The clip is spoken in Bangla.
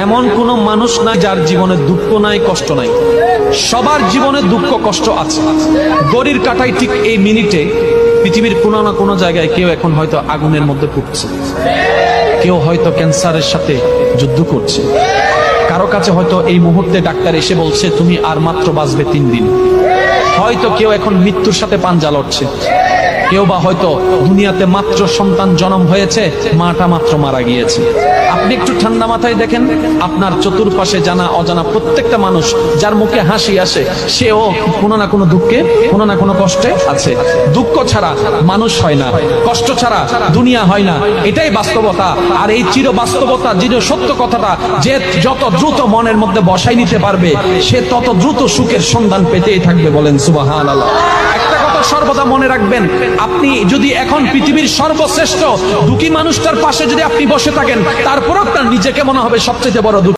এমন কোনো মানুষ নাই যার জীবনে দুঃখ নাই, কষ্ট নাই। সবার জীবনে দুঃখ কষ্ট আছে। গড়ির কাঁটায় ঠিক এই মিনিটে পৃথিবীর কোনো না কোনো জায়গায় কেউ এখন হয়তো আগুনের মধ্যে পুড়ছে, কেউ হয়তো ক্যান্সারের সাথে যুদ্ধ করছে, কারো কাছে হয়তো এই মুহূর্তে ডাক্তার এসে বলছে তুমি আর মাত্র বাঁচবে 3 দিন। হয়তো কেউ এখন মৃত্যুর সাথে পাঞ্জা লড়ছে, কেউ বা হয়তো দুনিয়াতে মাত্র সন্তান জন্ম হয়েছে, মাটা মাত্র মারা গিয়েছে। আপনি একটু ঠান্ডা মাথায় দেখেন, আপনার চতুর্পাশে জানা অজানা প্রত্যেকটা মানুষ যার মুখে হাসি আসে, সেও কোনো না কোনো দুঃখে, কোনো না কোনো কষ্টে আছে। দুঃখ ছাড়া মানুষ হয় না, কষ্ট ছাড়া দুনিয়া হয় না, এটাই বাস্তবতা। আর এই চির বাস্তবতা, চির সত্য কথাটা যে যত দ্রুত মনের মধ্যে বসাই নিতে পারবে, সে তত দ্রুত সুখের সন্ধান পেতেই থাকবে। বলেন সুবহানাল্লাহ। একটা কথা সর্বদা মনে রাখবেন, আপনি যদি এখন পৃথিবীর সর্বশ্রেষ্ঠ দুঃখী মানুষটার পাশে যদি আপনি বসে থাকেন, তারপর আপনার নিজেকে মনে হবে সবচেয়ে বড় দুঃখী।